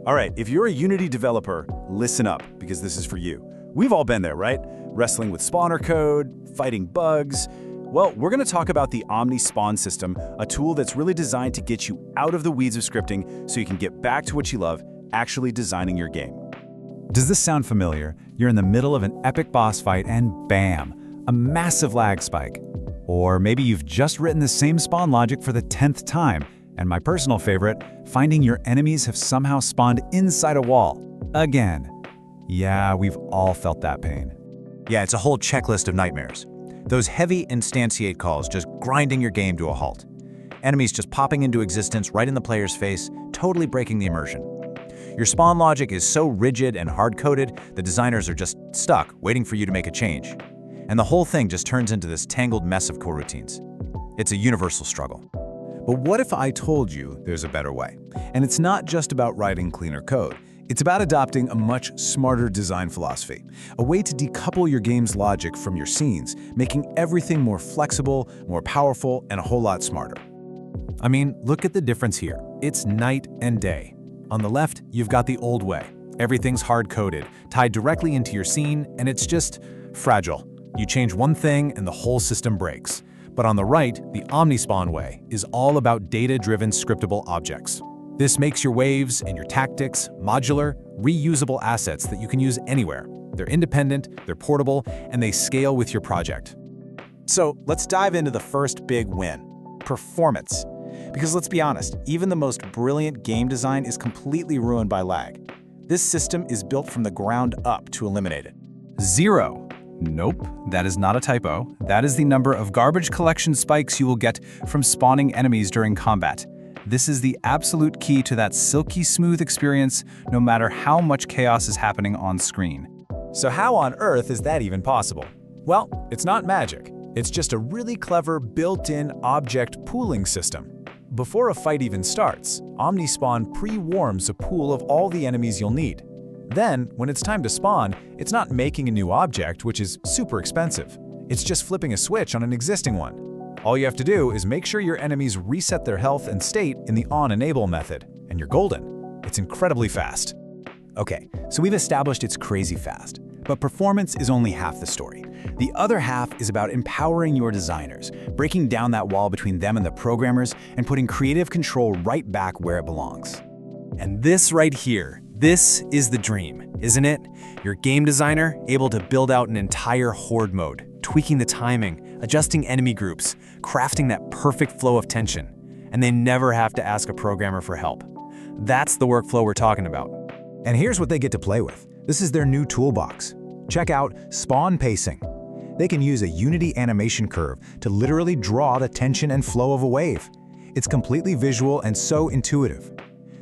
All right, if you're a Unity developer, listen up, because this is for you. We've all been there, right? Wrestling with spawner code, fighting bugs. Well, we're going to talk about the OmniSpawn System, a tool that's really designed to get you out of the weeds of scripting so you can get back to what you love, actually designing your game. Does this sound familiar? You're in the middle of an epic boss fight and bam, a massive lag spike. Or maybe you've just written the same spawn logic for the 10th time, and my personal favorite, finding your enemies have somehow spawned inside a wall. Again. Yeah, we've all felt that pain. Yeah, it's a whole checklist of nightmares. Those heavy instantiate calls just grinding your game to a halt. Enemies just popping into existence right in the player's face, totally breaking the immersion. Your spawn logic is so rigid and hard-coded, the designers are just stuck, waiting for you to make a change. And the whole thing just turns into this tangled mess of coroutines. It's a universal struggle. But what if I told you there's a better way? And it's not just about writing cleaner code. It's about adopting a much smarter design philosophy, a way to decouple your game's logic from your scenes, making everything more flexible, more powerful, and a whole lot smarter. I mean, look at the difference here. It's night and day. On the left, you've got the old way. Everything's hard-coded, tied directly into your scene, and it's just fragile. You change one thing and the whole system breaks. But on the right, the OmniSpawn way is all about data-driven scriptable objects. This makes your waves and your tactics modular, reusable assets that you can use anywhere. They're independent, they're portable, and they scale with your project. So let's dive into the first big win, performance. Because let's be honest, even the most brilliant game design is completely ruined by lag. This system is built from the ground up to eliminate it. 0. Nope, that is not a typo. That is the number of garbage collection spikes you will get from spawning enemies during combat. This is the absolute key to that silky smooth experience, no matter how much chaos is happening on screen. So how on earth is that even possible? Well, it's not magic. It's just a really clever built-in object pooling system. Before a fight even starts, OmniSpawn pre-warms a pool of all the enemies you'll need. Then, when it's time to spawn, it's not making a new object, which is super expensive. It's just flipping a switch on an existing one. All you have to do is make sure your enemies reset their health and state in the on-enable method, and you're golden. It's incredibly fast. Okay, so we've established it's crazy fast, but performance is only half the story. The other half is about empowering your designers, breaking down that wall between them and the programmers, and putting creative control right back where it belongs. And this right here, this is the dream, isn't it? Your game designer able to build out an entire horde mode, tweaking the timing, adjusting enemy groups, crafting that perfect flow of tension, and they never have to ask a programmer for help. That's the workflow we're talking about. And here's what they get to play with. This is their new toolbox. Check out Spawn Pacing. They can use a Unity animation curve to literally draw the tension and flow of a wave. It's completely visual and so intuitive.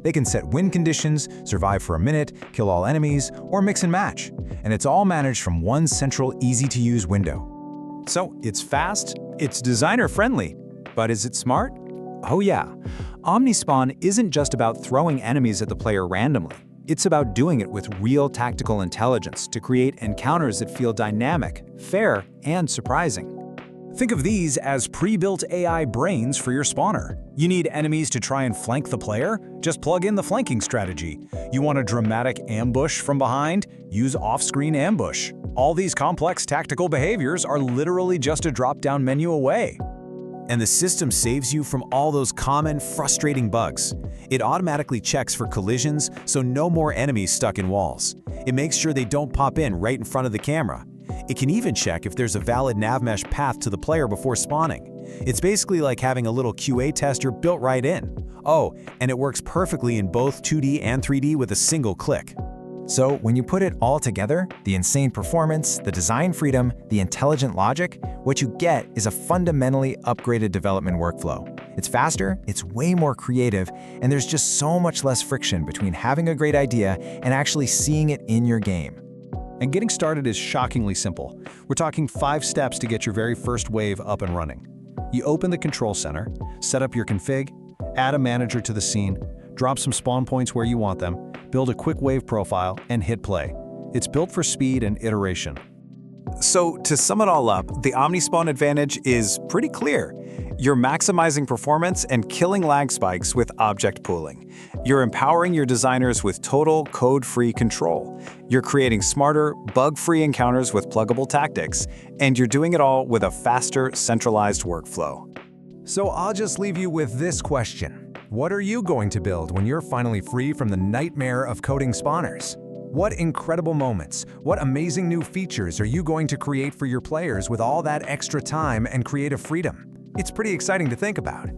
They can set win conditions, survive for a minute, kill all enemies, or mix and match. And it's all managed from one central, easy-to-use window. So it's fast, it's designer-friendly, but is it smart? Oh yeah. OmniSpawn isn't just about throwing enemies at the player randomly. It's about doing it with real tactical intelligence to create encounters that feel dynamic, fair, and surprising. Think of these as pre-built AI brains for your spawner. You need enemies to try and flank the player? Just plug in the flanking strategy. You want a dramatic ambush from behind? Use off-screen ambush. All these complex tactical behaviors are literally just a drop-down menu away. And the system saves you from all those common, frustrating bugs. It automatically checks for collisions, so no more enemies stuck in walls. It makes sure they don't pop in right in front of the camera. It can even check if there's a valid navmesh path to the player before spawning. It's basically like having a little QA tester built right in. Oh, and it works perfectly in both 2D and 3D with a single click. So when you put it all together, the insane performance, the design freedom, the intelligent logic, what you get is a fundamentally upgraded development workflow. It's faster, it's way more creative, and there's just so much less friction between having a great idea and actually seeing it in your game. And getting started is shockingly simple. We're talking 5 steps to get your very first wave up and running. You open the control center, set up your config, add a manager to the scene, drop some spawn points where you want them, build a quick wave profile, and hit play. It's built for speed and iteration. So to sum it all up, the OmniSpawn advantage is pretty clear. You're maximizing performance and killing lag spikes with object pooling. You're empowering your designers with total code-free control. You're creating smarter, bug-free encounters with pluggable tactics, and you're doing it all with a faster, centralized workflow. So I'll just leave you with this question. What are you going to build when you're finally free from the nightmare of coding spawners? What incredible moments, what amazing new features are you going to create for your players with all that extra time and creative freedom? It's pretty exciting to think about.